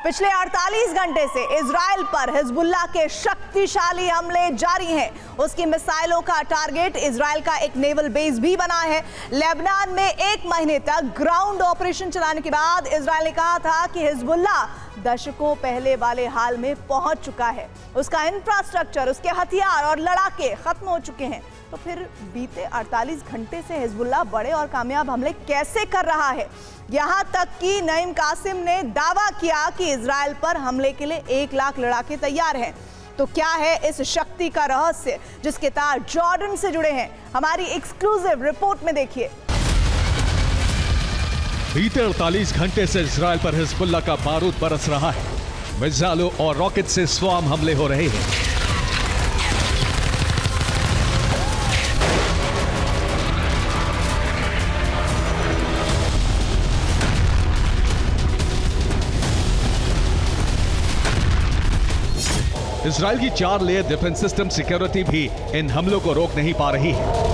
पिछले 48 घंटे से इजराइल पर हिजबुल्लाह के शक्तिशाली हमले जारी हैं। उसकी मिसाइलों का टारगेट इजराइल का एक नेवल बेस भी बना है। लेबनान में 1 महीने तक ग्राउंड ऑपरेशन चलाने के बाद इजराइल ने कहा था कि हिजबुल्लाह दशकों पहले वाले हाल में पहुंच चुका है। उसका इंफ्रास्ट्रक्चर, उसके हथियार और लड़ाके खत्म हो चुके हैं। तो फिर बीते 48 घंटे से हिजबुल्लाह बड़े और कामयाब हमले कैसे कर रहा है? यहां तक कि नईम कासिम ने दावा किया कि इजराइल पर हमले के लिए 1 लाख लड़ाके तैयार हैं। तो क्या है इस शक्ति का रहस्य जिसके तार जॉर्डन से जुड़े हैं? हमारी एक्सक्लूसिव रिपोर्ट में देखिए। बीते 48 घंटे से इजराइल पर हिजबुल्लाह का बारूद बरस रहा है। मिसाइलों और रॉकेट से स्वाम हमले हो रहे हैं। इजराइल की 4 लेयर डिफेंस सिस्टम सिक्योरिटी भी इन हमलों को रोक नहीं पा रही है।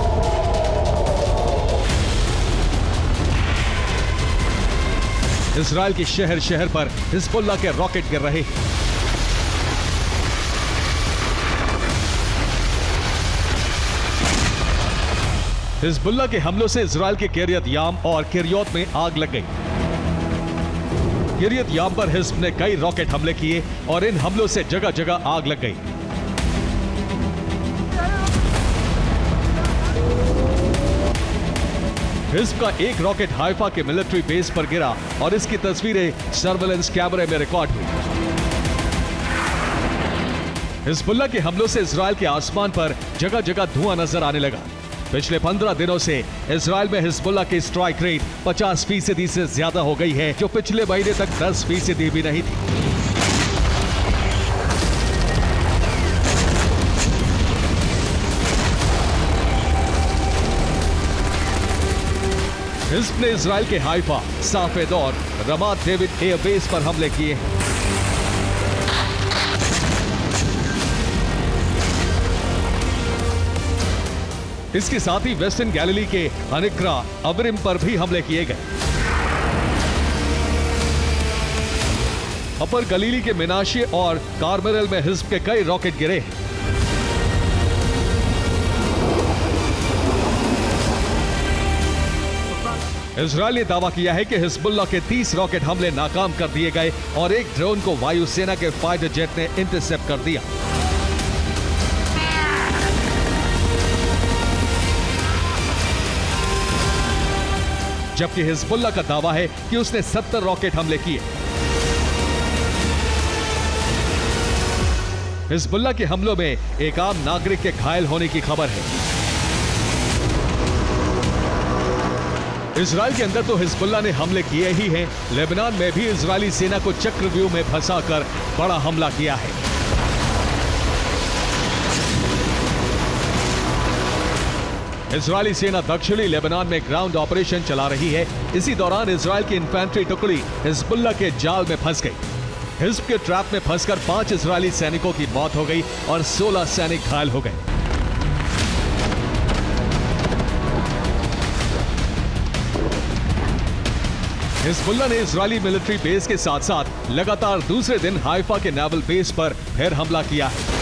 इजराइल के शहर शहर पर हिजबुल्लाह के रॉकेट गिर रहे हैं। हिजबुल्लाह के हमलों से इजराइल के किर्यत याम और किर्योत में आग लग गई। किर्यत याम पर हिज्ब ने कई रॉकेट हमले किए और इन हमलों से जगह जगह आग लग गई। हिज्ब का एक रॉकेट हाइफा के मिलिट्री बेस पर गिरा और इसकी तस्वीरें सर्वेलेंस कैमरे में रिकॉर्ड हुई। हिजबुल्लाह के हमलों से इजराइल के आसमान पर जगह जगह धुआं नजर आने लगा। पिछले 15 दिनों से इजराइल में हिजबुल्लाह की स्ट्राइक रेट 50% से ज्यादा हो गई है, जो पिछले महीने तक 10% भी नहीं थी। हिज्ब ने इजराइल के हाइफा, साफेद और रमात डेविड एयरबेस पर हमले किए हैं। इसके साथ ही वेस्टर्न गैलिली के अनिक्रा अबरिम पर भी हमले किए गए। अपर गलीली के मिनाशे और कार्मेल में हिज्ब के कई रॉकेट गिरे हैं। इजराइल ने दावा किया है कि हिजबुल्लाह के 30 रॉकेट हमले नाकाम कर दिए गए और एक ड्रोन को वायुसेना के फाइटर जेट ने इंटरसेप्ट कर दिया। जबकि हिजबुल्लाह का दावा है कि उसने 70 रॉकेट हमले किए। हिजबुल्लाह के हमलों में एक आम नागरिक के घायल होने की खबर है। इजराइल के अंदर तो हिजबुल्लाह ने हमले किए ही हैं, लेबनान में भी इजरायली सेना को चक्रव्यूह में फंसाकर बड़ा हमला किया है। इजरायली सेना दक्षिणी लेबनान में ग्राउंड ऑपरेशन चला रही है। इसी दौरान इजराइल की इन्फेंट्री टुकड़ी हिजबुल्लाह के जाल में फंस गई। हिज्ब के ट्रैप में फंसकर 5 इजरायली सैनिकों की मौत हो गई और 16 सैनिक घायल हो गए। हिजबुल्लाह ने इजरायली मिलिट्री बेस के साथ साथ लगातार दूसरे दिन हाइफा के नेवल बेस पर फिर हमला किया है।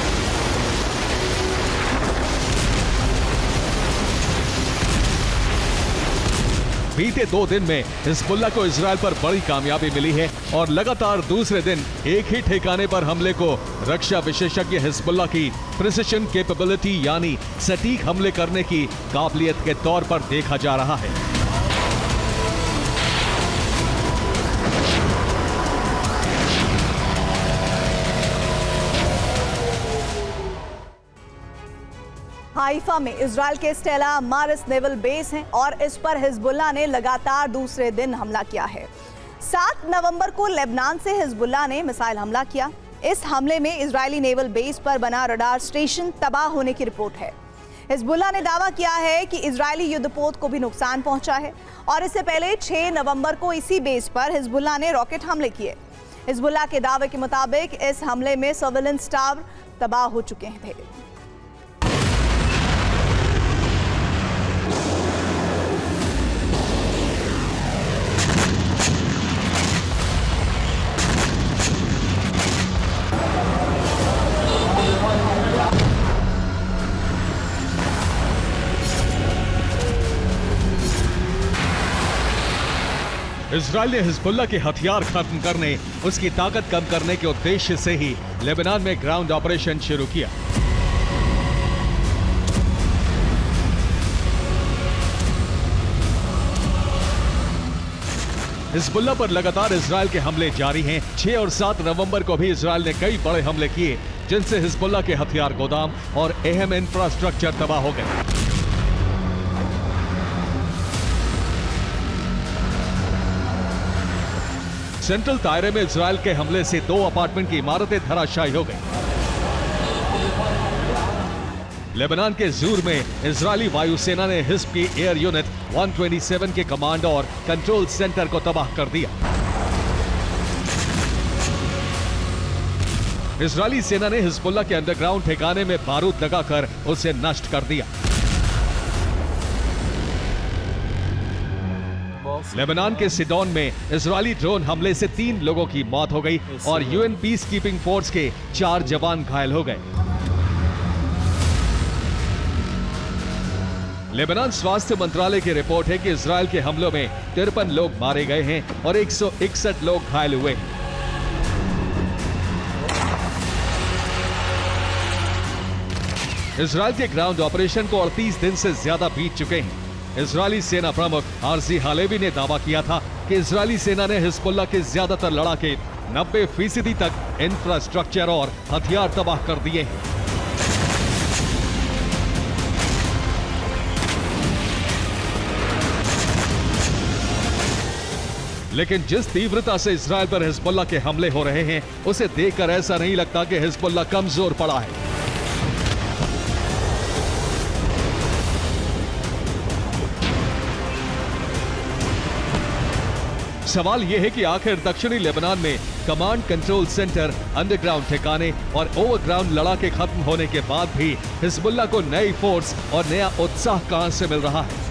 बीते 2 दिन में हिजबुल्लाह को इजराइल पर बड़ी कामयाबी मिली है और लगातार दूसरे दिन एक ही ठिकाने पर हमले को रक्षा विशेषज्ञ हिजबुल्लाह की प्रिसिशन कैपेबिलिटी यानी सटीक हमले करने की काबिलियत के तौर पर देखा जा रहा है। हाइफा में इजराइल के स्टेला मारिस नेवल बेस है और इस पर हिजबुल्लाह ने लगातार दूसरे दिन हमला किया है। 7 नवंबर को लेबनान से हिजबुल्लाह ने मिसाइल हमला किया। इस हमले में इजरायली नेवल बेस पर बना रडार स्टेशन तबाह होने की रिपोर्ट है। हिजबुल्लाह ने दावा किया है कि इजरायली युद्धपोत को भी नुकसान पहुंचा है और इससे पहले 6 नवंबर को इसी बेस पर हिजबुल्लाह ने रॉकेट हमले किए। हिजबुल्लाह के दावे के मुताबिक इस हमले में सर्विलेंस टावर तबाह हो चुके थे। इजराइल ने हिजबुल्लाह के हथियार खत्म करने, उसकी ताकत कम करने के उद्देश्य से ही लेबनान में ग्राउंड ऑपरेशन शुरू किया। हिजबुल्लाह पर लगातार इजराइल के हमले जारी हैं। 6 और 7 नवंबर को भी इजराइल ने कई बड़े हमले किए, जिनसे हिजबुल्लाह के हथियार गोदाम और अहम इंफ्रास्ट्रक्चर तबाह हो गए। सेंट्रल तायरे में इजराइल के हमले से 2 अपार्टमेंट की इमारतें धराशायी हो गई। लेबनान के जूर में इजरायली वायुसेना ने हिज़्ब की एयर यूनिट 127 के कमांड और कंट्रोल सेंटर को तबाह कर दिया। इजरायली सेना ने हिजबुल्लाह के अंडरग्राउंड ठिकाने में बारूद लगाकर उसे नष्ट कर दिया। लेबनान के सिडोन में इजरायली ड्रोन हमले से 3 लोगों की मौत हो गई और यूएन पीस कीपिंग फोर्स के 4 जवान घायल हो गए। लेबनान स्वास्थ्य मंत्रालय की रिपोर्ट है कि इजराइल के हमलों में 53 लोग मारे गए हैं और 161 लोग घायल हुए हैं। इजराइल के ग्राउंड ऑपरेशन को 38 दिन से ज्यादा बीत चुके हैं। इजरायली सेना प्रमुख आरजी हालेवी ने दावा किया था कि इजरायली सेना ने हिजबुल्लाह के ज्यादातर लड़ाके 90% तक इंफ्रास्ट्रक्चर और हथियार तबाह कर दिए हैं। लेकिन जिस तीव्रता से इजराइल पर हिजबुल्लाह के हमले हो रहे हैं, उसे देखकर ऐसा नहीं लगता कि हिजबुल्लाह कमजोर पड़ा है। सवाल यह है कि आखिर दक्षिणी लेबनान में कमांड कंट्रोल सेंटर, अंडरग्राउंड ठिकाने और ओवरग्राउंड लड़ाके खत्म होने के बाद भी हिजबुल्लाह को नई फोर्स और नया उत्साह कहां से मिल रहा है?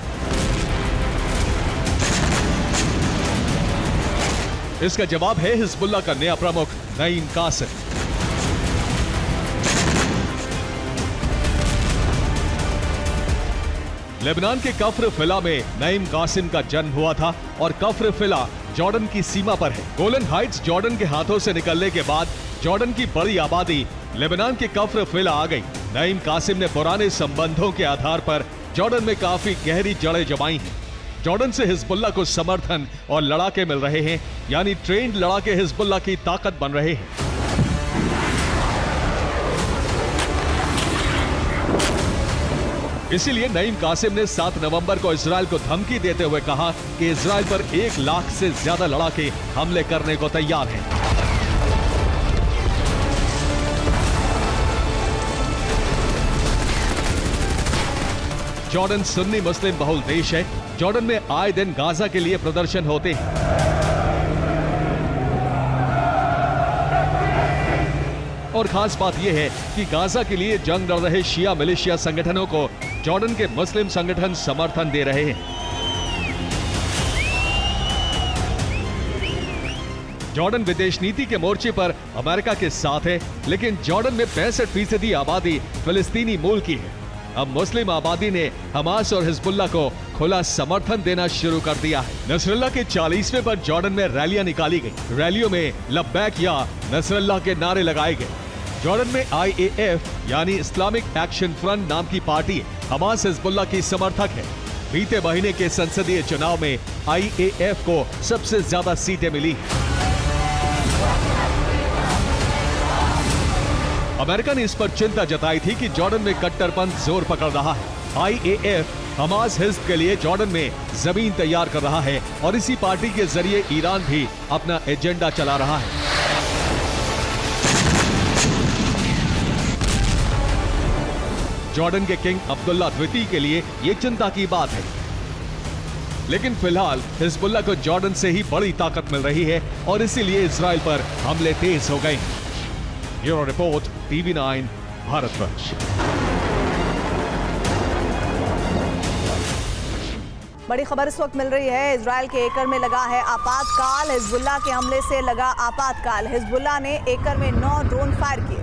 इसका जवाब है हिजबुल्लाह का नया प्रमुख नईम कासिम। लेबनान के कफ्र फिला में नईम कासिम का जन्म हुआ था और कफ्र फिला जॉर्डन की सीमा पर है। गोलन हाइट्स जॉर्डन के हाथों से निकलने के बाद जॉर्डन की बड़ी आबादी लेबनान के कफ्र फिला आ गई। नईम कासिम ने पुराने संबंधों के आधार पर जॉर्डन में काफी गहरी जड़ें जमाई हैं। जॉर्डन से हिजबुल्लाह को समर्थन और लड़ाके मिल रहे हैं, यानी ट्रेंड लड़ाके हिजबुल्लाह की ताकत बन रहे हैं। इसीलिए नईम कासिम ने 7 नवंबर को इजराइल को धमकी देते हुए कहा कि इजराइल पर 1 लाख से ज्यादा लड़ाके हमले करने को तैयार हैं। जॉर्डन सुन्नी मुस्लिम बहुल देश है। जॉर्डन में आए दिन गाजा के लिए प्रदर्शन होते हैं। और खास बात यह है कि गाजा के लिए जंग लड़ रहे शिया मिलिशिया संगठनों को जॉर्डन के मुस्लिम संगठन समर्थन दे रहे हैं। जॉर्डन विदेश नीति के मोर्चे पर अमेरिका के साथ है, लेकिन जॉर्डन में 65% आबादी फिलिस्तीनी मूल की है। अब मुस्लिम आबादी ने हमास और हिजबुल्लाह को खुला समर्थन देना शुरू कर दिया है। नसरल्लाह के 40वें पर जॉर्डन में रैलियां निकाली गई। रैलियों में लब्बैक या नसरल्लाह के नारे लगाए गए। जॉर्डन में IAF यानी इस्लामिक एक्शन फ्रंट नाम की पार्टी हमास हिजबुल्लाह की समर्थक है। बीते महीने के संसदीय चुनाव में IAF को सबसे ज्यादा सीटें मिली। अमेरिका ने इस पर चिंता जताई थी कि जॉर्डन में कट्टरपंथ जोर पकड़ रहा है। IAF हमास हिज़्ब के लिए जॉर्डन में जमीन तैयार कर रहा है और इसी पार्टी के जरिए ईरान भी अपना एजेंडा चला रहा है। जॉर्डन के किंग अब्दुल्ला द्वितीय के लिए ये चिंता की बात है। लेकिन फिलहाल हिजबुल्लाह को जॉर्डन से ही बड़ी ताकत मिल रही है और इसीलिए इजराइल पर हमले तेज हो गए। Bureau report, TV9 Bharatvarsh. बड़ी खबर इस वक्त मिल रही है। इजराइल के एकर में लगा है आपातकाल। हिजबुल्लाह के हमले से लगा आपातकाल। हिजबुल्लाह ने एकर में 9 ड्रोन फायर किए।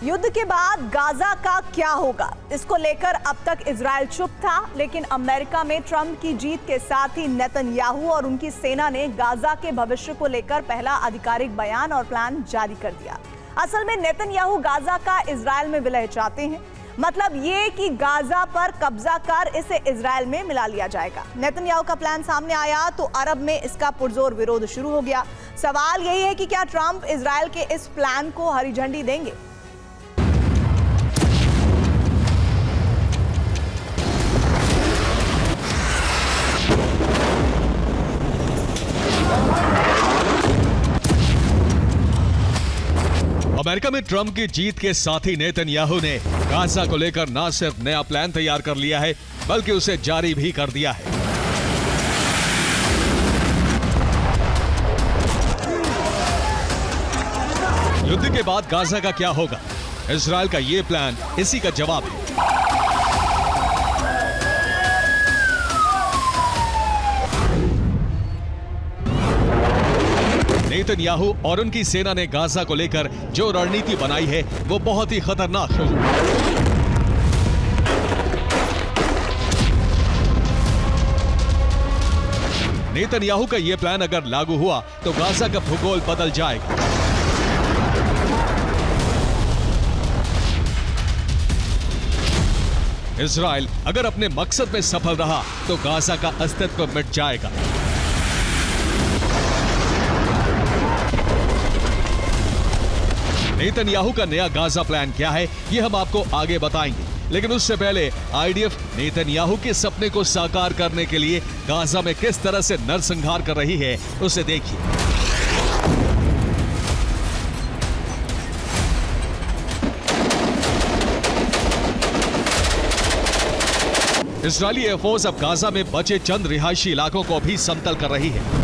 युद्ध के बाद गाजा का क्या होगा, इसको लेकर अब तक इजराइल चुप था, लेकिन अमेरिका में ट्रंप की जीत के साथ ही नेतन्याहू और उनकी सेना ने गाजा के भविष्य को लेकर पहला आधिकारिक बयान और प्लान जारी कर दिया। असल में नेतन्याहू गाजा का इजराइल में विलय चाहते हैं। मतलब ये कि गाजा पर कब्जा कर इसे इजराइल में मिला लिया जाएगा। नेतन्याहू का प्लान सामने आया तो अरब में इसका पुरजोर विरोध शुरू हो गया। सवाल यही है कि क्या ट्रंप इजराइल के इस प्लान को हरी झंडी देंगे। अमेरिका में ट्रंप की जीत के साथ ही नेतन्याहू ने गाजा को लेकर न सिर्फ नया प्लान तैयार कर लिया है, बल्कि उसे जारी भी कर दिया है। युद्ध के बाद गाजा का क्या होगा, इजराइल का यह प्लान इसी का जवाब है। नेतन्याहू और उनकी सेना ने गाजा को लेकर जो रणनीति बनाई है वो बहुत ही खतरनाक है। नेतन्याहू का यह प्लान अगर लागू हुआ तो गाजा का भूगोल बदल जाएगा। इजराइल अगर अपने मकसद में सफल रहा तो गाजा का अस्तित्व मिट जाएगा। नेतन्याहू का नया गाजा प्लान क्या है, ये हम आपको आगे बताएंगे, लेकिन उससे पहले आईडीएफ नेतन्याहू के सपने को साकार करने के लिए गाजा में किस तरह से नरसंहार कर रही है उसे देखिए। इजरायली एयरफोर्स अब गाजा में बचे चंद रिहायशी इलाकों को भी समतल कर रही है।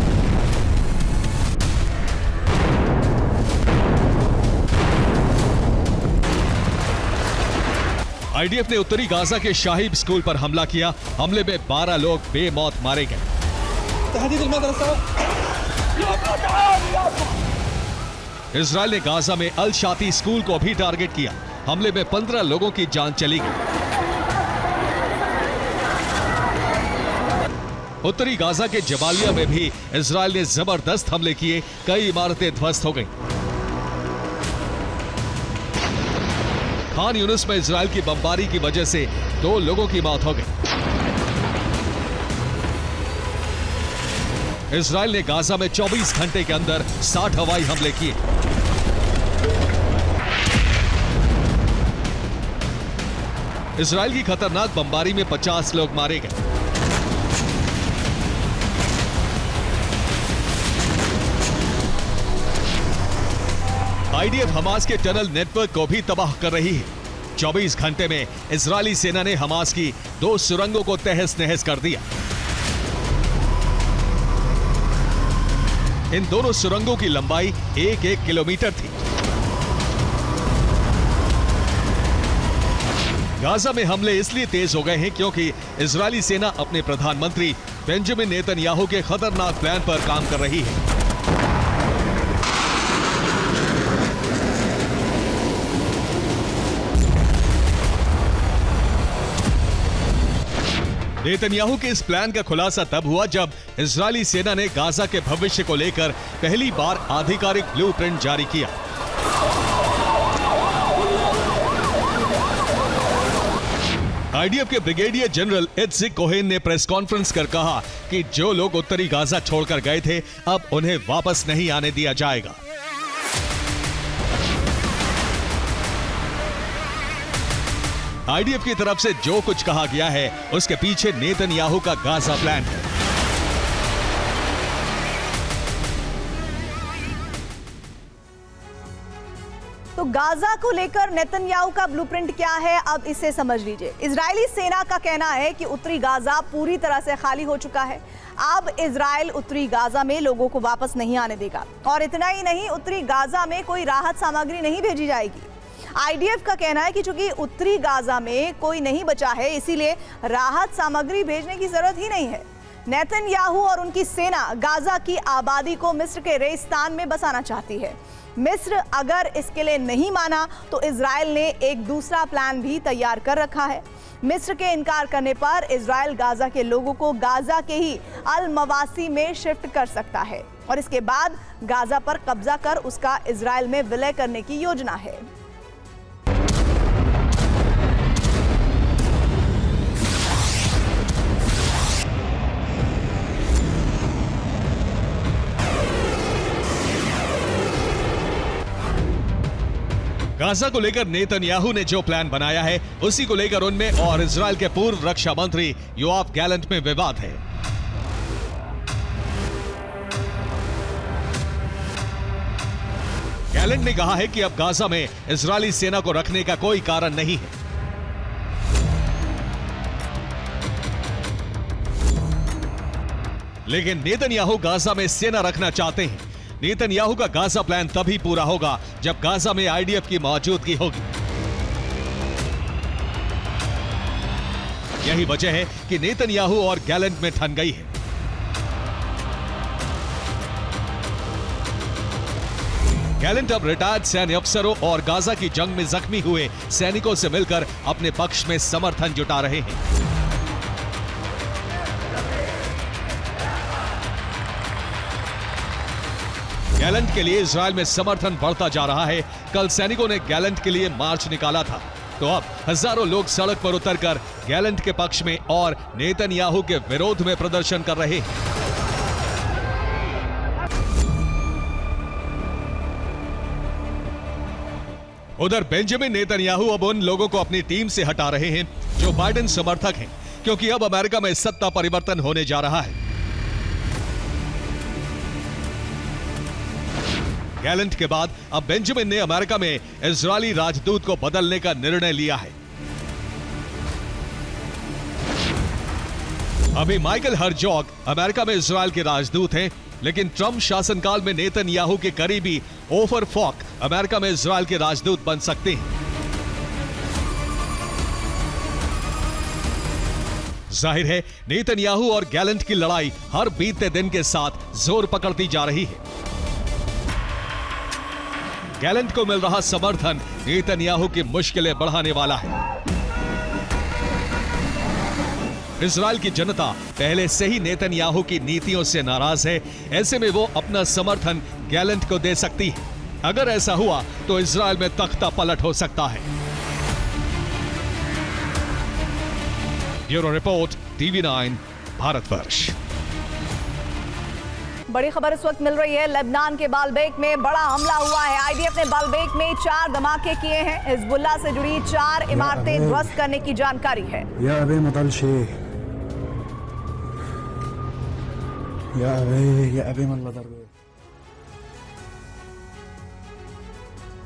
आईडीएफ ने उत्तरी गाजा के शाहीब स्कूल पर हमला किया। हमले में 12 लोग बेमौत मारे गए। इजरायल ने गाजा में अल शाती स्कूल को भी टारगेट किया। हमले में 15 लोगों की जान चली गई। उत्तरी गाजा के जबालिया में भी इजरायल ने जबरदस्त हमले किए। कई इमारतें ध्वस्त हो गईं। खान यूनिस में इजरायल की बमबारी की वजह से 2 लोगों की मौत हो गई। इजरायल ने गाजा में 24 घंटे के अंदर 60 हवाई हमले किए। इजरायल की खतरनाक बमबारी में 50 लोग मारे गए। आईडीएफ हमास के टनल नेटवर्क को भी तबाह कर रही है। 24 घंटे में इजरायली सेना ने हमास की 2 सुरंगों को तहस नहस कर दिया। इन दोनों सुरंगों की लंबाई 1-1 किलोमीटर थी। गाजा में हमले इसलिए तेज हो गए हैं क्योंकि इजरायली सेना अपने प्रधानमंत्री बेंजामिन नेतन्याहू के खतरनाक प्लान पर काम कर रही है। नेतन्याहू के इस प्लान का खुलासा तब हुआ जब इजरायली सेना ने गाजा के भविष्य को लेकर पहली बार आधिकारिक ब्लूप्रिंट जारी किया। आईडीएफ के ब्रिगेडियर जनरल इत्जिक कोहेन ने प्रेस कॉन्फ्रेंस कर कहा कि जो लोग उत्तरी गाजा छोड़कर गए थे अब उन्हें वापस नहीं आने दिया जाएगा। आईडीएफ की तरफ से जो कुछ कहा गया है उसके पीछे नेतन्याहू का गाजा प्लान है। तो गाजा को लेकर नेतन्याहू का ब्लूप्रिंट क्या है, अब इसे समझ लीजिए। इजरायली सेना का कहना है कि उत्तरी गाजा पूरी तरह से खाली हो चुका है। अब इजराइल उत्तरी गाजा में लोगों को वापस नहीं आने देगा, और इतना ही नहीं, उत्तरी गाजा में कोई राहत सामग्री नहीं भेजी जाएगी। आईडीएफ का कहना है कि चूंकि उत्तरी गाजा में कोई नहीं बचा है, इसीलिए राहत सामग्री भेजने की जरूरत ही नहीं है। नेतन्याहू और उनकी सेना गाजा की आबादी को मिस्र के रेगिस्तान में बसाना चाहती है। मिस्र अगर इसके लिए नहीं माना तो इजराइल ने एक दूसरा प्लान भी तैयार कर रखा है। मिस्र के इनकार करने पर इजराइल गाजा के लोगों को गाजा के ही अल मवासी में शिफ्ट कर सकता है और इसके बाद गाजा पर कब्जा कर उसका इजराइल में विलय करने की योजना है। गाजा को लेकर नेतन्याहू ने जो प्लान बनाया है उसी को लेकर उनमें और इजराइल के पूर्व रक्षा मंत्री योआव गैलेंट में विवाद है। गैलेंट ने कहा है कि अब गाजा में इजरायली सेना को रखने का कोई कारण नहीं है। लेकिन नेतन्याहू गाजा में सेना रखना चाहते हैं। नेतन्याहू का गाजा प्लान तभी पूरा होगा जब गाजा में आईडीएफ की मौजूदगी होगी। यही वजह है कि नेतन्याहू और गैलेंट में ठन गई है। गैलेंट अब रिटायर्ड सैन्य अफसरों और गाजा की जंग में जख्मी हुए सैनिकों से मिलकर अपने पक्ष में समर्थन जुटा रहे हैं। गैलेंट के लिए इजराइल में समर्थन बढ़ता जा रहा है। कल सैनिकों ने गैलेंट के लिए मार्च निकाला था, तो अब हजारों लोग सड़क पर उतरकर गैलेंट के पक्ष में और नेतन्याहू के विरोध में प्रदर्शन कर रहे हैं। उधर बेंजामिन नेतन्याहू अब उन लोगों को अपनी टीम से हटा रहे हैं जो बाइडेन समर्थक हैं, क्योंकि अब अमेरिका में सत्ता परिवर्तन होने जा रहा है। गैलेंट के बाद अब बेंजामिन ने अमेरिका में इजरायली राजदूत को बदलने का निर्णय लिया है। अभी माइकल हर्जॉग अमेरिका में इजरायल के राजदूत हैं, लेकिन ट्रंप शासनकाल में नेतन्याहू के करीबी ओफर फॉक अमेरिका में इजरायल के राजदूत बन सकते हैं। जाहिर है नेतन्याहू और गैलेंट की लड़ाई हर बीतते दिन के साथ जोर पकड़ती जा रही है। गैलेंट को मिल रहा समर्थन नेतन्याहू की मुश्किलें बढ़ाने वाला है। इजरायल की जनता पहले से ही नेतन्याहू की नीतियों से नाराज है। ऐसे में वो अपना समर्थन गैलेंट को दे सकती है। अगर ऐसा हुआ तो इजरायल में तख्ता पलट हो सकता है। Bureau report, TV9, Bharatvarsh. बड़ी खबर इस वक्त मिल रही है। लेबनान के बालबेक में बड़ा हमला हुआ है। आईडीएफ ने बालबेक में 4 धमाके किए हैं। हिजबुल्लाह से जुड़ी 4 इमारतें ध्वस्त करने की जानकारी है।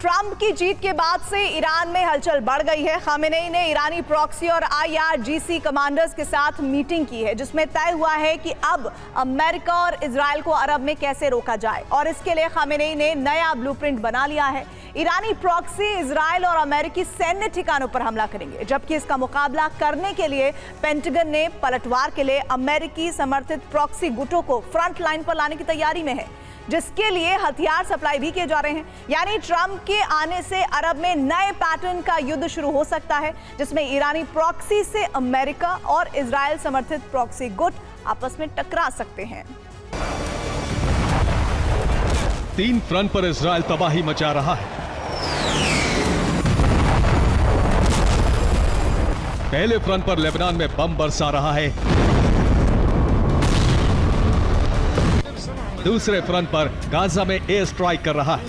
ट्रंप की जीत के बाद से ईरान में हलचल बढ़ गई है। खामेनेई ने ईरानी प्रॉक्सी और IRGC कमांडर्स के साथ मीटिंग की है, जिसमें तय हुआ है कि अब अमेरिका और इजराइल को अरब में कैसे रोका जाए, और इसके लिए खामेनेई ने नया ब्लूप्रिंट बना लिया है। ईरानी प्रॉक्सी इजराइल और अमेरिकी सैन्य ठिकानों पर हमला करेंगे, जबकि इसका मुकाबला करने के लिए पेंटागन ने पलटवार के लिए अमेरिकी समर्थित प्रॉक्सी गुटों को फ्रंट लाइन पर लाने की तैयारी में है, जिसके लिए हथियार सप्लाई भी किए जा रहे हैं। यानी ट्रंप के आने से अरब में नए पैटर्न का युद्ध शुरू हो सकता है, जिसमें ईरानी प्रॉक्सी से अमेरिका और इजराइल समर्थित प्रॉक्सी गुट आपस में टकरा सकते हैं। 3 फ्रंट पर इजराइल तबाही मचा रहा है। पहले फ्रंट पर लेबनान में बम बरसा रहा है। दूसरे फ्रंट पर गाजा में एयर स्ट्राइक कर रहा है।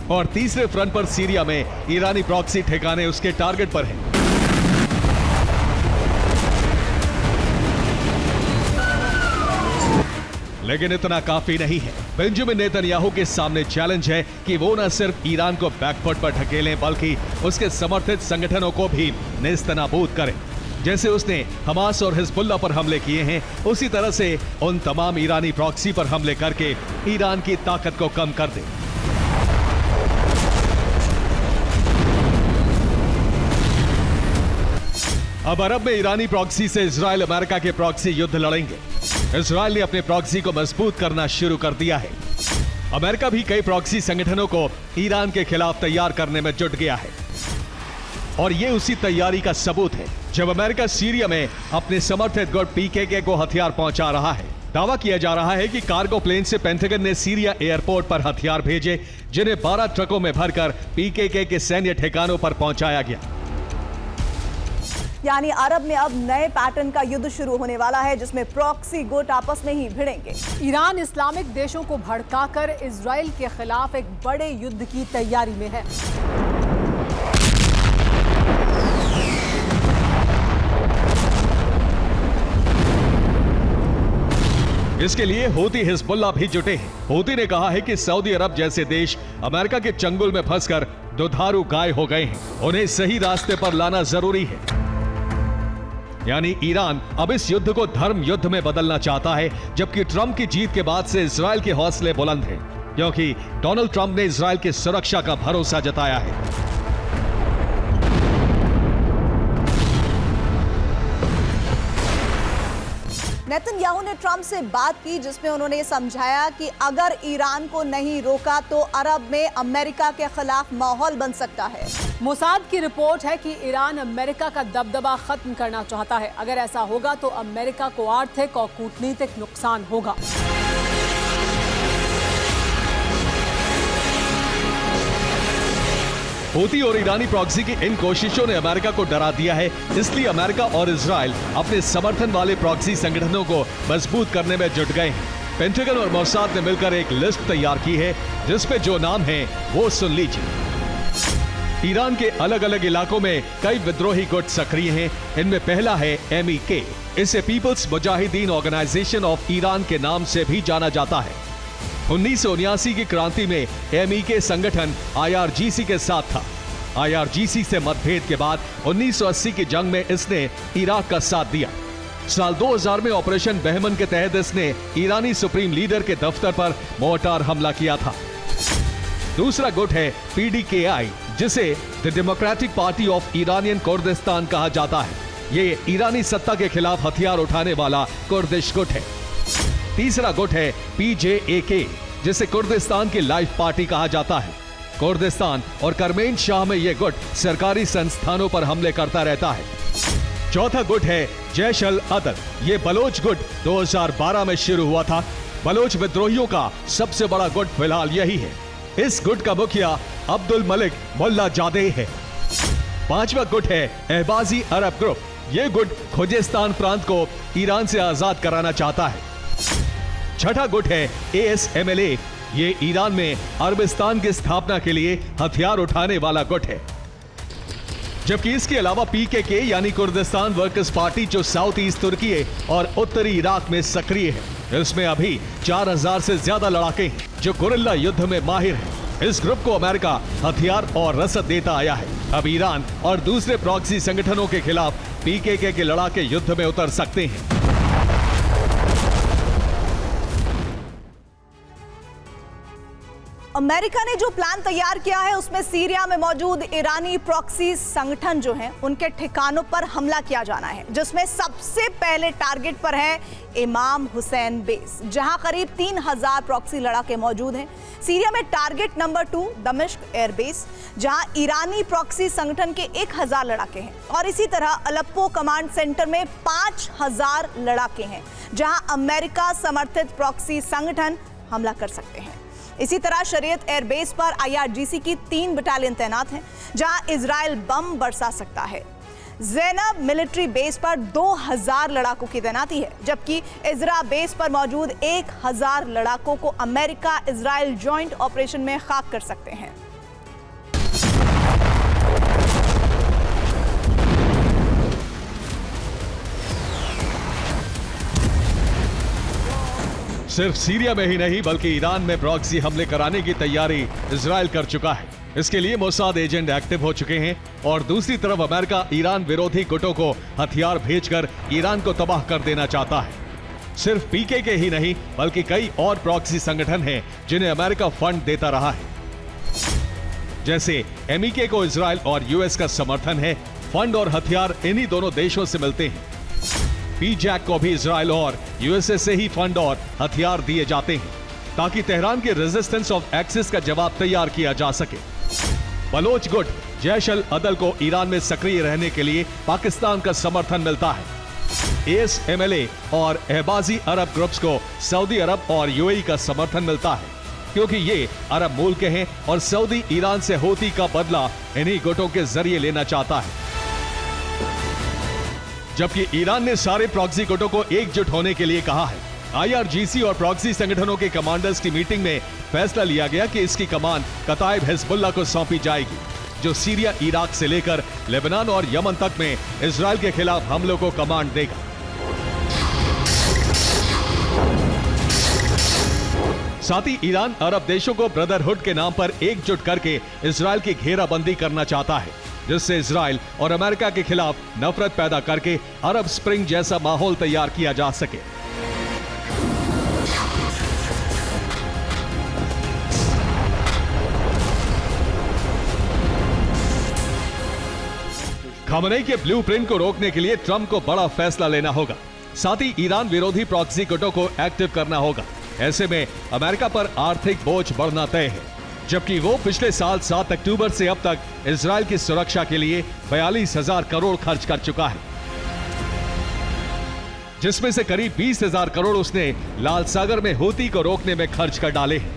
और तीसरे फ्रंट पर सीरिया में ईरानी प्रॉक्सी ठिकाने उसके टारगेट पर हैं। लेकिन इतना काफी नहीं है। बेंजामिन नेतन्याहू के सामने चैलेंज है कि वो न सिर्फ ईरान को बैकफुट पर ढकेलें, बल्कि उसके समर्थित संगठनों को भी नेस्तनाबूद करें। जैसे उसने हमास और हिजबुल्लाह पर हमले किए हैं, उसी तरह से उन तमाम ईरानी प्रॉक्सी पर हमले करके ईरान की ताकत को कम कर दे। अब अरब में ईरानी प्रॉक्सी से इजराइल अमेरिका के प्रॉक्सी युद्ध लड़ेंगे। इजराइल ने अपने प्रॉक्सी को मजबूत करना शुरू कर दिया है। अमेरिका भी कई प्रॉक्सी संगठनों को ईरान के खिलाफ तैयार करने में जुट गया है और ये उसी तैयारी का सबूत है जब अमेरिका सीरिया में अपने समर्थित गुट पीकेके को हथियार पहुंचा रहा है। दावा किया जा रहा है कि कार्गो प्लेन से पेंटागन ने सीरिया एयरपोर्ट पर हथियार भेजे, जिन्हें 12 ट्रकों में भरकर पीकेके के सैन्य ठिकानों पर पहुंचाया गया। यानी अरब में अब नए पैटर्न का युद्ध शुरू होने वाला है, जिसमें प्रॉक्सी गुट आपस में ही भिड़ेंगे। ईरान इस्लामिक देशों को भड़काकर इजराइल के खिलाफ एक बड़े युद्ध की तैयारी में है। इसके लिए हूती हिजबुल्लाह भी जुटे हैं। हूती ने कहा है कि सऊदी अरब जैसे देश अमेरिका के चंगुल में फंसकर दुधारू गाय हो गए हैं, उन्हें सही रास्ते पर लाना जरूरी है। यानी ईरान अब इस युद्ध को धर्म युद्ध में बदलना चाहता है, जबकि ट्रंप की जीत के बाद से इजराइल के हौसले बुलंद हैं, क्योंकि डोनाल्ड ट्रंप ने इजराइल की सुरक्षा का भरोसा जताया है। नेतन्याहू ने ट्रंप से बात की, जिसमें उन्होंने समझाया कि अगर ईरान को नहीं रोका तो अरब में अमेरिका के खिलाफ माहौल बन सकता है। मोसाद की रिपोर्ट है कि ईरान अमेरिका का दबदबा खत्म करना चाहता है। अगर ऐसा होगा तो अमेरिका को आर्थिक और कूटनीतिक नुकसान होगा। हूती और ईरानी प्रॉक्सी की इन कोशिशों ने अमेरिका को डरा दिया है, इसलिए अमेरिका और इजराइल अपने समर्थन वाले प्रॉक्सी संगठनों को मजबूत करने में जुट गए हैं। पेंटागन और मोसाद ने मिलकर एक लिस्ट तैयार की है, जिसपे जो नाम है वो सुन लीजिए। ईरान के अलग अलग इलाकों में कई विद्रोही गुट सक्रिय हैं। इनमें पहला है MEK। इसे People's Mujahideen Organization of Iran के नाम से भी जाना जाता है। 1979 की क्रांति में MEK संगठन IRGC के साथ था। IRGC से मतभेद के बाद 1980 की जंग में इसने इराक का साथ दिया। साल 2000 में ऑपरेशन बहमन के तहत इसने ईरानी सुप्रीम लीडर के दफ्तर पर मोर्टार हमला किया था। दूसरा गुट है PDKI, जिसे the democratic party of Iranian Kurdistan कहा जाता है। ये ईरानी सत्ता के खिलाफ हथियार उठाने वाला कुर्दिश गुट है। तीसरा गुट है PJAK, जिसे कुर्दिस्तान की लाइफ पार्टी कहा जाता है। कुर्दिस्तान और करमेन शाह में यह गुट सरकारी संस्थानों पर हमले करता रहता है। चौथा गुट है जैश अल अदल। ये बलोच गुट 2012 में शुरू हुआ था। बलोच विद्रोहियों का सबसे बड़ा गुट फिलहाल यही है। इस गुट का मुखिया अब्दुल मलिक मुल्ला जादेह है। पांचवा गुट है अहबाजी अरब ग्रुप। यह गुट खुजेस्तान प्रांत को ईरान से आजाद कराना चाहता है। छठा गुट है ASMLA। ये ईरान में अरबिस्तान की स्थापना के लिए हथियार उठाने वाला गुट है। जबकि इसके अलावा PKK यानी कुर्दिस्तान वर्कर्स पार्टी, जो साउथ ईस्ट तुर्की और उत्तरी इराक में सक्रिय है। इसमें अभी 4000 से ज्यादा लड़ाके हैं जो गुरिल्ला युद्ध में माहिर हैं। इस ग्रुप को अमेरिका हथियार और रसद देता आया है। अब ईरान और दूसरे प्रॉक्सी संगठनों के खिलाफ PKK के लड़ाके युद्ध में उतर सकते हैं। अमेरिका ने जो प्लान तैयार किया है, उसमें सीरिया में मौजूद ईरानी प्रॉक्सी संगठन जो हैं, उनके ठिकानों पर हमला किया जाना है, जिसमें सबसे पहले टारगेट पर है इमाम हुसैन बेस, जहां करीब 3000 प्रॉक्सी लड़ाके मौजूद हैं। सीरिया में टारगेट नंबर 2 दमिश्क एयरबेस, जहां ईरानी प्रॉक्सी संगठन के 1000 लड़ाके हैं, और इसी तरह अलेप्पो कमांड सेंटर में 5000 लड़ाके हैं, जहां अमेरिका समर्थित प्रॉक्सी संगठन हमला कर सकते हैं। इसी तरह शरीयत एयरबेस पर IRGC की 3 बटालियन तैनात हैं, जहां इजराइल बम बरसा सकता है। ज़ैनब मिलिट्री बेस पर 2000 लड़ाकों की तैनाती है, जबकि इजरा बेस पर मौजूद 1000 लड़ाकों को अमेरिका इजराइल जॉइंट ऑपरेशन में खाक कर सकते हैं। सिर्फ सीरिया में ही नहीं, बल्कि ईरान में प्रॉक्सी हमले कराने की तैयारी इजराइल कर चुका है। इसके लिए मोसाद एजेंट एक्टिव हो चुके हैं और दूसरी तरफ अमेरिका ईरान विरोधी गुटों को हथियार भेजकर ईरान को तबाह कर देना चाहता है। सिर्फ PKK ही नहीं, बल्कि कई और प्रॉक्सी संगठन हैं जिन्हें अमेरिका फंड देता रहा है। जैसे MEK को इजराइल और US का समर्थन है, फंड और हथियार इन्हीं दोनों देशों से मिलते हैं। पीजैक को भी इजराइल और यूएसए से ही फंड और हथियार दिए जाते हैं ताकि तेहरान के रेजिस्टेंस ऑफ एक्सिस का जवाब तैयार किया जा सके। बलोच गुट जैश अल अदल को ईरान में सक्रिय रहने के लिए पाकिस्तान का समर्थन मिलता है। ASMLA और अहबाजी अरब ग्रुप्स को सऊदी अरब और यूएई का समर्थन मिलता है क्योंकि ये अरब मूल के हैं और सऊदी ईरान से हूती का बदला इन्हीं गुटों के जरिए लेना चाहता है। जबकि ईरान ने सारे प्रॉक्सी गुटों को एकजुट होने के लिए कहा है। IRGC और प्रॉक्सी संगठनों के कमांडर्स की मीटिंग में फैसला लिया गया कि इसकी कमान कताइब हिजबुल्लाह को सौंपी जाएगी, जो सीरिया, इराक से लेकर लेबनान और यमन तक में इजराइल के खिलाफ हमलों को कमांड देगा। साथ ही ईरान अरब देशों को ब्रदरहुड के नाम पर एकजुट करके इजराइल की घेराबंदी करना चाहता है, जिससे इजराइल और अमेरिका के खिलाफ नफरत पैदा करके अरब स्प्रिंग जैसा माहौल तैयार किया जा सके। खमेनी के ब्लूप्रिंट को रोकने के लिए ट्रंप को बड़ा फैसला लेना होगा। साथ ही ईरान विरोधी प्रॉक्सी गुटों को एक्टिव करना होगा। ऐसे में अमेरिका पर आर्थिक बोझ बढ़ना तय है, जबकि वो पिछले साल 7 अक्टूबर से अब तक इजराइल की सुरक्षा के लिए 42,000 करोड़ खर्च कर चुका है, जिसमें से करीब 20,000 करोड़ उसने लाल सागर में हूती को रोकने में खर्च कर डाले हैं।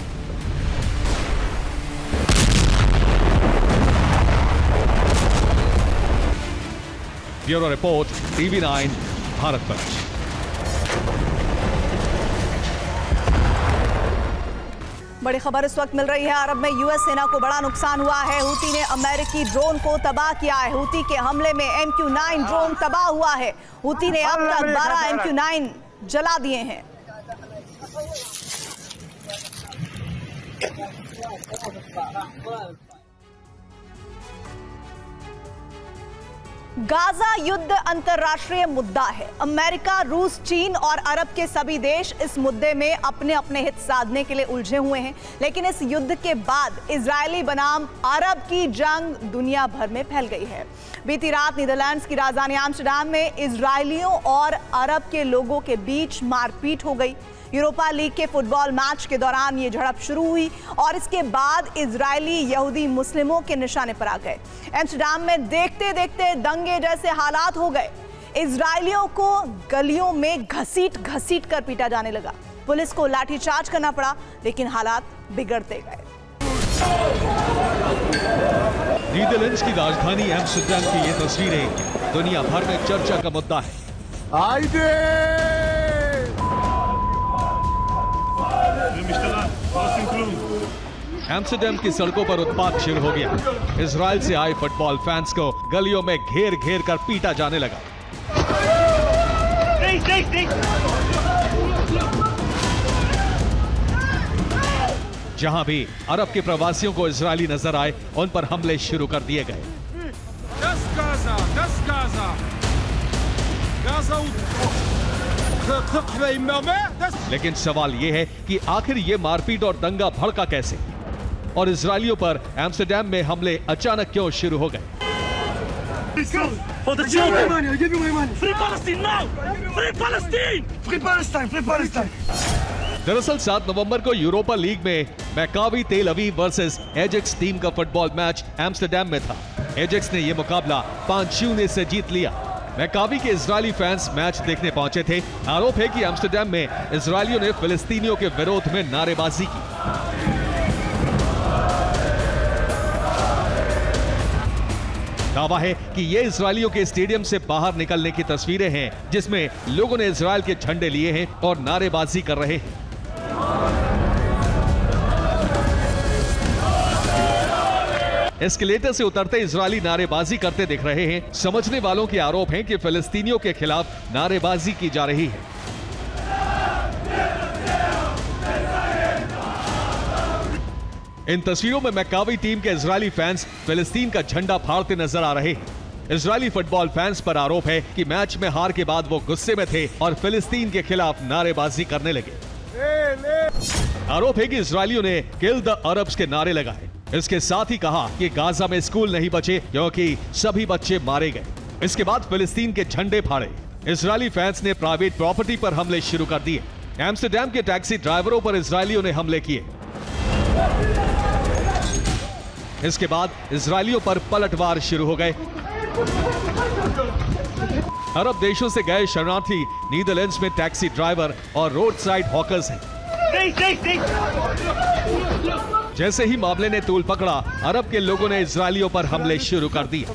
ब्यूरो रिपोर्ट, TV9 भारत पंच। बड़ी खबर इस वक्त मिल रही है। अरब में यूएस सेना को बड़ा नुकसान हुआ है। हूती ने अमेरिकी ड्रोन को तबाह किया है। हूती के हमले में MQ-9 ड्रोन तबाह हुआ है। हूती ने अब तक 12 MQ-9 जला दिए हैं। गाजा युद्ध अंतर्राष्ट्रीय मुद्दा है। अमेरिका, रूस, चीन और अरब के सभी देश इस मुद्दे में अपने अपने हित साधने के लिए उलझे हुए हैं। लेकिन इस युद्ध के बाद इजरायली बनाम अरब की जंग दुनिया भर में फैल गई है। बीती रात नीदरलैंड्स की राजधानी एम्स्टर्डम में इजरायलियों और अरब के लोगों के बीच मारपीट हो गई। यूरोपा लीग के फुटबॉल मैच के दौरान ये झड़प शुरू हुई और इसके बाद इजरायली यहूदी मुस्लिमों के निशाने पर आ गए। एम्स्टर्डम में देखते देखते दंगे जैसे हालात हो गए। इजरायलियों को गलियों में घसीट घसीट कर पीटा जाने लगा। पुलिस को लाठीचार्ज करना पड़ा, लेकिन हालात बिगड़ते गए। नीदरलैंड्स की राजधानी एम्स्टर्डम की ये तस्वीरें दुनिया भर में चर्चा का मुद्दा है। एम्स्टर्डम की सड़कों पर उत्पात शुरू हो गया। इजराइल से आए फुटबॉल फैंस को गलियों में घेर घेर कर पीटा जाने लगा। जहां भी अरब के प्रवासियों को इजरायली नजर आए, उन पर हमले शुरू कर दिए गए। लेकिन सवाल यह है कि आखिर ये मारपीट और दंगा भड़का कैसे, और इजरायलियों पर एम्स्टर्डम में हमले अचानक क्यों शुरू हो गए? दरअसल 7 नवंबर को यूरोपा लीग में Maccabi Tel Aviv versus Ajax team का फुटबॉल मैच एम्स्टर्डम में था। एजेक्स ने यह मुकाबला 5-0 से जीत लिया। मैकाबी के इजरायली फैंस मैच देखने पहुंचे थे। आरोप है कि एम्स्टर्डम में इजरायलियों ने फिलिस्तीनियों के विरोध में नारेबाजी की। दावा है कि ये इजरायलियों के स्टेडियम से बाहर निकलने की तस्वीरें हैं, जिसमें लोगों ने इजरायल के झंडे लिए हैं और नारेबाजी कर रहे हैं। एस्केलेटर से उतरते इजरायली नारेबाजी करते दिख रहे हैं। समझने वालों के आरोप हैं कि फिलिस्तीनियों के खिलाफ नारेबाजी की जा रही है। इन तस्वीरों में मैकाबी टीम के इजरायली फैंस फिलिस्तीन का झंडा फाड़ते नजर आ रहे हैं। इजरायली फुटबॉल फैंस पर आरोप है कि मैच में हार के बाद वो गुस्से में थे और फिलिस्तीन के खिलाफ नारेबाजी करने लगे। आरोप है कि इजरायलियों ने किल द अरब्स के नारे लगाए। इसके साथ ही कहा कि गाजा में स्कूल नहीं बचे क्योंकि सभी बच्चे मारे गए। इसके बाद फिलिस्तीन के झंडे फाड़े। इजरायली फैंस ने प्राइवेट प्रॉपर्टी पर हमले शुरू कर दिए। एम्स्टरडैम के टैक्सी ड्राइवरों पर इजरायलियों ने हमले किए। इसके बाद इजरायलियों पर पलटवार शुरू हो गए। अरब देशों से गए शरणार्थी नीदरलैंड्स में टैक्सी ड्राइवर और रोड साइड हॉकर्स हैं। जैसे ही मामले ने तूल पकड़ा, अरब के लोगों ने इजरायलियों पर हमले शुरू कर दिए।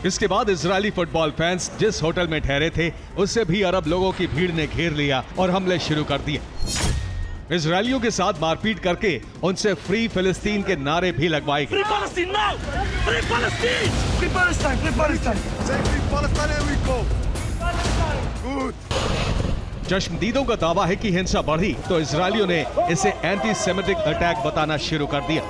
इसके बाद इजरायली फुटबॉल फैंस जिस होटल में ठहरे थे उससे भी अरब लोगों की भीड़ ने घेर लिया और हमले शुरू कर दिए। इजरायलियों के साथ मारपीट करके उनसे फ्री फिलिस्तीन के नारे भी लगवाए गए। चश्मदीदों का दावा है कि हिंसा बढ़ी तो इजरायलियों ने इसे एंटी सेमिटिक अटैक बताना शुरू कर दिया।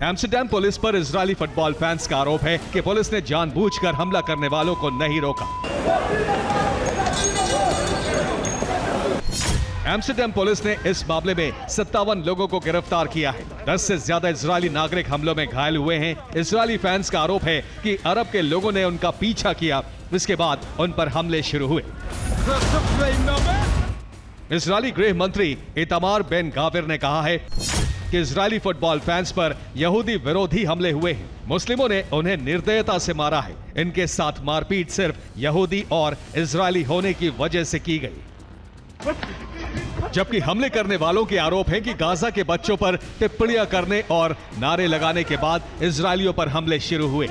एम्स्टरडैम पुलिस पर इजरायली फुटबॉल फैंस का आरोप है कि पुलिस ने जानबूझकर हमला करने वालों को नहीं रोका। एम्स्टरडैम पुलिस ने इस मामले में 57 लोगों को गिरफ्तार किया है। 10 से ज्यादा इजरायली नागरिक हमलों में घायल हुए हैं। इजरायली फैंस का आरोप है कि अरब के लोगों ने उनका पीछा किया, इसके बाद उन पर हमले शुरू हुए। इजरायली गृह मंत्री इतामार बेन गाविर ने कहा है कि इजरायली फुटबॉल फैंस पर यहूदी विरोधी हमले हुए हैं। मुस्लिमों ने उन्हें निर्दयता से मारा है। इनके साथ मारपीट सिर्फ यहूदी और इजरायली होने की वजह से की गई। जबकि हमले करने वालों के आरोप है कि गाजा के बच्चों पर टिप्पणियां करने और नारे लगाने के बाद इजरायलियों पर हमले शुरू हुए।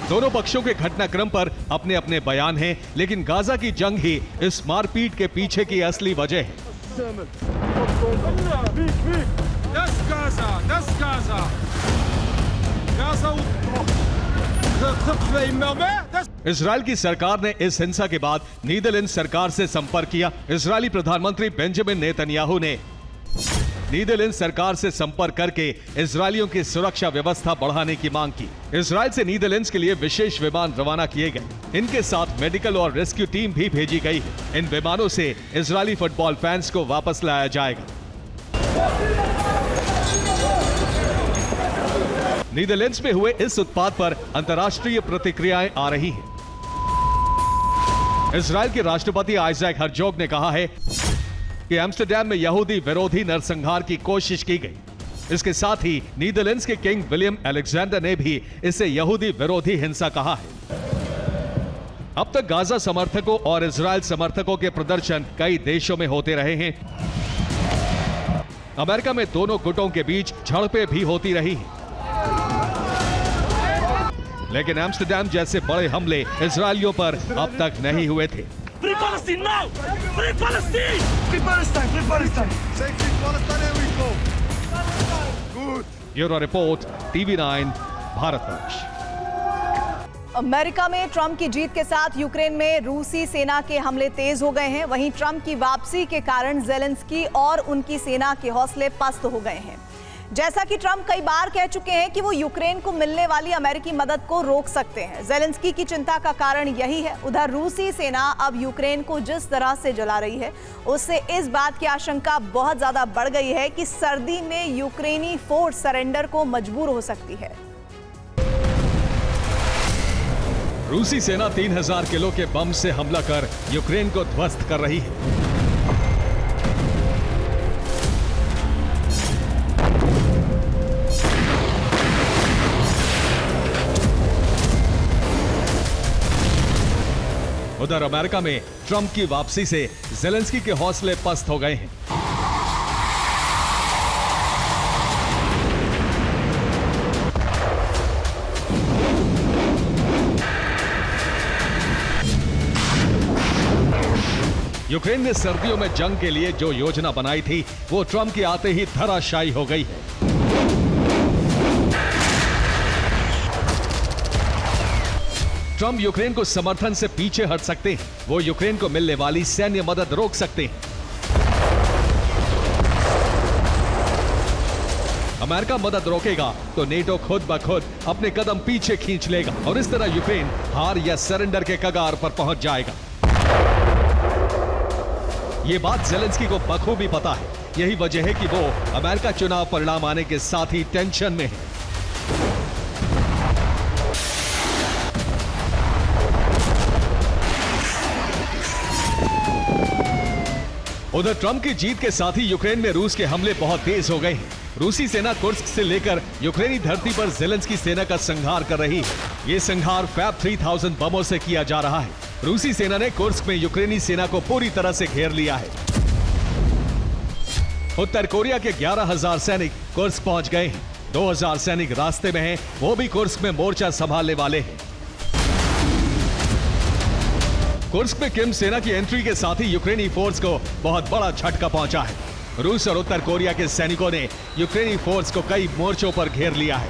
दोनों पक्षों के घटनाक्रम पर अपने अपने बयान हैं, लेकिन गाजा की जंग ही इस मारपीट के पीछे की असली वजह है। इजराइल की सरकार ने इस हिंसा के बाद नीदरलैंड सरकार से संपर्क किया। इजरायली प्रधानमंत्री बेंजामिन नेतन्याहू ने नीदरलैंड सरकार से संपर्क करके इजरायलियों की सुरक्षा व्यवस्था बढ़ाने की मांग की। इजरायल से नीदरलैंड्स के लिए विशेष विमान रवाना किए गए। इनके साथ मेडिकल और रेस्क्यू टीम भी भेजी गई है। इन विमानों से इजरायली फुटबॉल फैंस को वापस लाया जाएगा। नीदरलैंड्स में हुए इस उत्पात पर अंतर्राष्ट्रीय प्रतिक्रियाएं आ रही हैं। इजरायल के राष्ट्रपति आइजैक हर्जोग ने कहा है कि एम्स्टरडैम में यहूदी विरोधी नरसंहार की कोशिश की गई। इसके साथ ही नीदरलैंड्स के किंग विलियम अलेक्जेंडर ने भी इसे यहूदी विरोधी हिंसा कहा है। अब तक गाजा समर्थकों और इजरायल समर्थकों के प्रदर्शन कई देशों में होते रहे हैं। अमेरिका में दोनों गुटों के बीच झड़पें भी होती रही हैं। लेकिन एम्स्टरडैम जैसे बड़े हमले इजरायलियों पर अब तक नहीं हुए थे। Free Palestine now! Free Palestine! Free Palestine! Free Palestine! Say free Palestine and we go. Good. Bureau report TV9 Bharatvarsh. America में ट्रंप की जीत के साथ यूक्रेन में रूसी सेना के हमले तेज हो गए हैं। वहीं ट्रंप की वापसी के कारण ज़ेलेंस्की और उनकी सेना के हौसले पस्त हो गए हैं। जैसा कि ट्रंप कई बार कह चुके हैं कि वो यूक्रेन को मिलने वाली अमेरिकी मदद को रोक सकते हैं। ज़ेलेंस्की की चिंता का कारण यही है। उधर रूसी सेना अब यूक्रेन को जिस तरह से जला रही है, उससे इस बात की आशंका बहुत ज्यादा बढ़ गई है कि सर्दी में यूक्रेनी फोर्स सरेंडर को मजबूर हो सकती है। रूसी सेना 3000 किलो के बम से हमला कर यूक्रेन को ध्वस्त कर रही है। उधर अमेरिका में ट्रंप की वापसी से ज़ेलेंस्की के हौसले पस्त हो गए हैं। यूक्रेन ने सर्दियों में जंग के लिए जो योजना बनाई थी वो ट्रंप के आते ही धराशायी हो गई है। ट्रंप यूक्रेन को समर्थन से पीछे हट सकते हैं। वो यूक्रेन को मिलने वाली सैन्य मदद रोक सकते हैं। अमेरिका मदद रोकेगा तो नेटो खुद ब खुद अपने कदम पीछे खींच लेगा और इस तरह यूक्रेन हार या सरेंडर के कगार पर पहुंच जाएगा। ये बात ज़ेलेंस्की को बखूबी पता है। यही वजह है कि वो अमेरिका चुनाव परिणाम आने के साथ ही टेंशन में है। उधर ट्रंप की जीत के साथ ही यूक्रेन में रूस के हमले बहुत तेज हो गए हैं। रूसी सेना कुर्स्क से लेकर यूक्रेनी धरती पर ज़ेलेंस्की सेना का संहार कर रही है। ये संहार फैब 3000 बमों से किया जा रहा है। रूसी सेना ने कुर्स्क में यूक्रेनी सेना को पूरी तरह से घेर लिया है। उत्तर कोरिया के 11,000 सैनिक कुर्स्क पहुंच गए हैं। 2,000 सैनिक रास्ते में हैं, वो भी कुर्स्क में मोर्चा संभालने वाले हैं। कुर्स्क में किम सेना की एंट्री के साथ ही यूक्रेनी फोर्स को बहुत बड़ा झटका पहुंचा है। रूस और उत्तर कोरिया के सैनिकों ने यूक्रेनी फोर्स को कई मोर्चों पर घेर लिया है।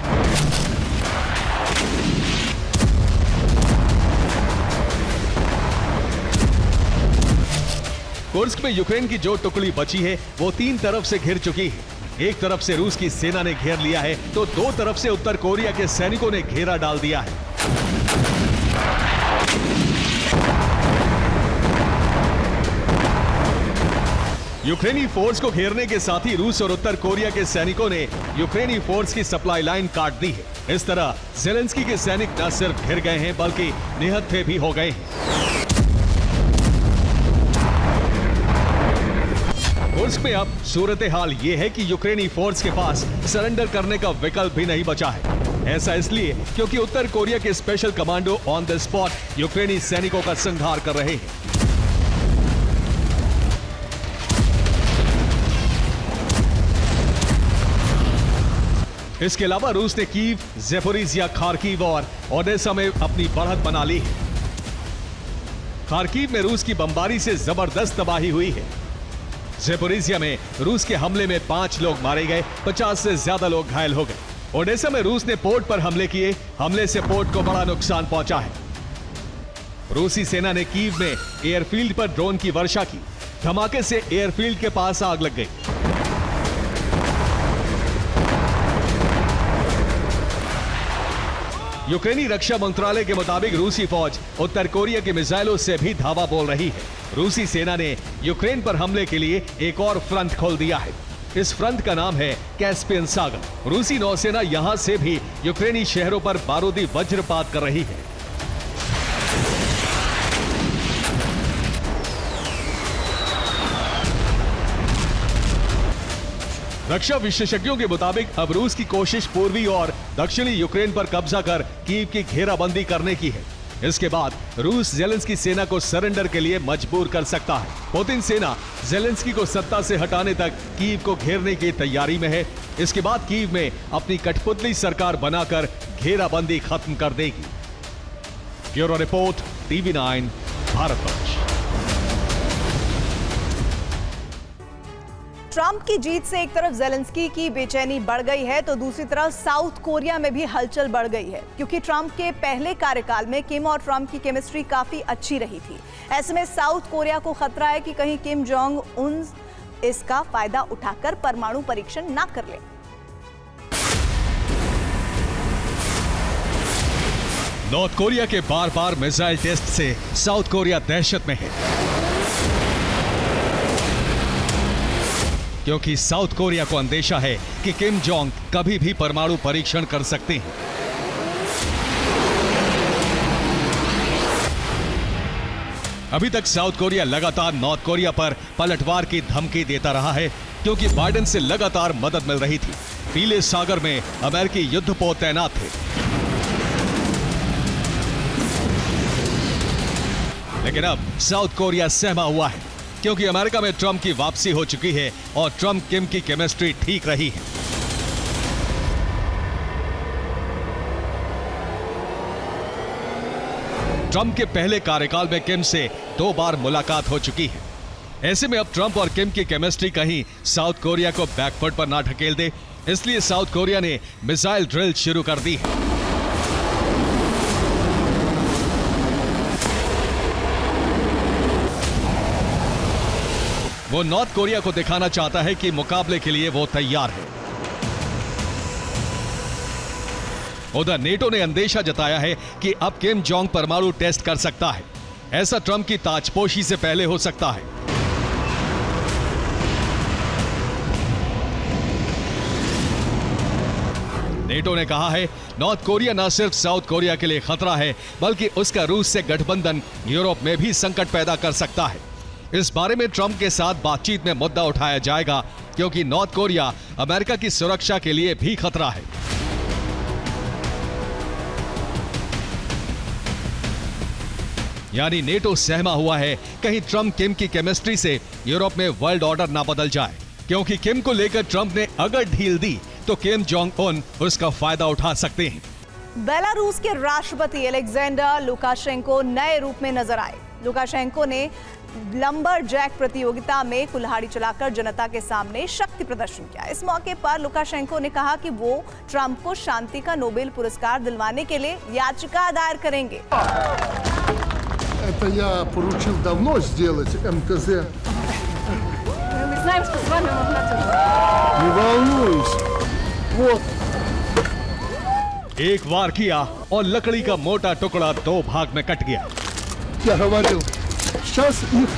कुर्स्क में यूक्रेन की जो टुकड़ी बची है वो 3 तरफ से घिर चुकी है। एक तरफ से रूस की सेना ने घेर लिया है तो 2 तरफ से उत्तर कोरिया के सैनिकों ने घेरा डाल दिया है। यूक्रेनी फोर्स को घेरने के साथ ही रूस और उत्तर कोरिया के सैनिकों ने यूक्रेनी फोर्स की सप्लाई लाइन काट दी है। इस तरह ज़ेलेंस्की के सैनिक न सिर्फ घिर गए हैं बल्कि निहत्थे भी हो गए हैं। कुर्स्क में अब सूरत हाल ये है कि यूक्रेनी फोर्स के पास सरेंडर करने का विकल्प भी नहीं बचा है। ऐसा इसलिए क्योंकि उत्तर कोरिया के special commando on the spot यूक्रेनी सैनिकों का संहार कर रहे हैं। इसके अलावा रूस ने कीव, ज़ेपोरिज़िया, खार्किव और ओडेसा में अपनी बढ़त बना ली है। खार्किव में रूस की बमबारी से जबरदस्त तबाही हुई है। ज़ेपोरिज़िया में रूस के हमले में 5 लोग मारे गए, 50 से ज्यादा लोग घायल हो गए। ओडेसा में रूस ने पोर्ट पर हमले किए। हमले से पोर्ट को बड़ा नुकसान पहुंचा है। रूसी सेना ने कीव में एयरफील्ड पर ड्रोन की वर्षा की। धमाके से एयरफील्ड के पास आग लग गई। यूक्रेनी रक्षा मंत्रालय के मुताबिक रूसी फौज उत्तर कोरिया के मिसाइलों से भी धावा बोल रही है। रूसी सेना ने यूक्रेन पर हमले के लिए एक और फ्रंट खोल दिया है। इस फ्रंट का नाम है कैस्पियन सागर। रूसी नौसेना यहां से भी यूक्रेनी शहरों पर बारूदी वज्रपात कर रही है। रक्षा विशेषज्ञों के मुताबिक अब रूस की कोशिश पूर्वी और दक्षिणी यूक्रेन पर कब्जा कर कीव की घेराबंदी करने की है। इसके बाद रूस ज़ेलेंस्की सेना को सरेंडर के लिए मजबूर कर सकता है। पुतिन सेना ज़ेलेंस्की को सत्ता से हटाने तक कीव को घेरने की तैयारी में है। इसके बाद कीव में अपनी कठपुतली सरकार बनाकर घेराबंदी खत्म कर देगी। Bureau report, TV9 Bharatvarsh. Trump की जीत से एक तरफ ज़ेलेंस्की की बेचैनी बढ़ गई है तो दूसरी तरफ साउथ कोरिया में भी हलचल बढ़ गई है, क्योंकि ट्रंप के पहले कार्यकाल में किम और ट्रंप की केमिस्ट्री काफी अच्छी रही थी। ऐसे में साउथ कोरिया को खतरा है कि कहीं किम जोंग उन इसका फायदा उठाकर परमाणु परीक्षण ना कर ले। नॉर्थ कोरिया के बार बार मिसाइल टेस्ट से साउथ कोरिया दहशत में है, क्योंकि साउथ कोरिया को अंदेशा है कि किम जोंग कभी भी परमाणु परीक्षण कर सकते हैं। अभी तक साउथ कोरिया लगातार नॉर्थ कोरिया पर पलटवार की धमकी देता रहा है, क्योंकि बाइडेन से लगातार मदद मिल रही थी। पीले सागर में अमेरिकी युद्धपोत तैनात थे, लेकिन अब साउथ कोरिया सहमा हुआ है, क्योंकि अमेरिका में ट्रंप की वापसी हो चुकी है और ट्रंप किम की केमिस्ट्री ठीक रही है। ट्रंप के पहले कार्यकाल में किम से 2 बार मुलाकात हो चुकी है। ऐसे में अब ट्रंप और किम की केमिस्ट्री कहीं साउथ कोरिया को बैकफुट पर ना ढकेल दे, इसलिए साउथ कोरिया ने मिसाइल ड्रिल शुरू कर दी है। वो नॉर्थ कोरिया को दिखाना चाहता है कि मुकाबले के लिए वो तैयार है। उधर नेटो ने अंदेशा जताया है कि अब किम जोंग परमाणु टेस्ट कर सकता है। ऐसा ट्रंप की ताजपोशी से पहले हो सकता है। नेटो ने कहा है नॉर्थ कोरिया न सिर्फ साउथ कोरिया के लिए खतरा है, बल्कि उसका रूस से गठबंधन यूरोप में भी संकट पैदा कर सकता है। इस बारे में ट्रंप के साथ बातचीत में मुद्दा उठाया जाएगा, क्योंकि नॉर्थ कोरिया अमेरिका की सुरक्षा के लिए भी खतरा है। यानी नेटो सहमा हुआ है कहीं ट्रंप किम की केमिस्ट्री से यूरोप में वर्ल्ड ऑर्डर ना बदल जाए, क्योंकि किम को लेकर ट्रंप ने अगर ढील दी तो किम जोंग उन उसका फायदा उठा सकते हैं। बेलारूस के राष्ट्रपति अलेक्जेंडर लुकाशेंको नए रूप में नजर आए। लुकाशेंको ने लंबर जैक प्रतियोगिता में कुल्हाड़ी चलाकर जनता के सामने शक्ति प्रदर्शन किया। इस मौके पर लुकाशेंको ने कहा कि वो ट्रंप को शांति का नोबेल पुरस्कार दिलवाने के लिए याचिका दायर करेंगे। Это я поручил давно сделать МКЗ. Мы знаем, что с вами можно делать. Не волнуйся. Вот. एक वार किया और लकड़ी का मोटा टुकड़ा दो भाग में कट गया। Я говорил. Сейчас их.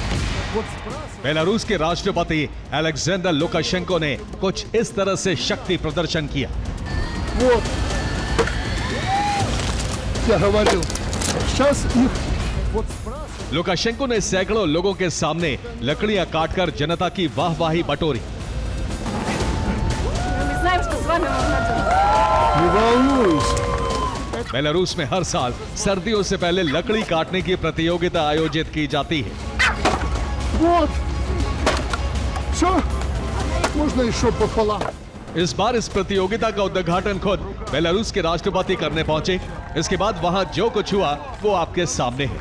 बेलारूस के राष्ट्रपति अलेक्जेंडर लुकाशेंको ने कुछ इस तरह से शक्ति प्रदर्शन किया। Вот. Я говорил. Сейчас их. लुकाशेंको ने सैकड़ों लोगों के सामने लकड़ियां काटकर जनता की वाहवाही बटोरी। Мы знаем, что с вами можно делать. Не волнуйся. बेलारूस में हर साल सर्दियों से पहले लकड़ी काटने की प्रतियोगिता आयोजित की जाती है। Вот. Все. Можно еще пополам. इस बार इस प्रतियोगिता का उद्घाटन खुद बेलारूस के राष्ट्रपति करने पहुंचे। इसके बाद वहां जो कुछ हुआ वो आपके सामने है।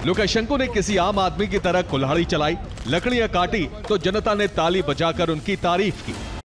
लुकाशेंको ने किसी आम आदमी की तरह कुल्हाड़ी चलाई, लकड़ियां काटी तो जनता ने ताली बजाकर उनकी तारीफ की।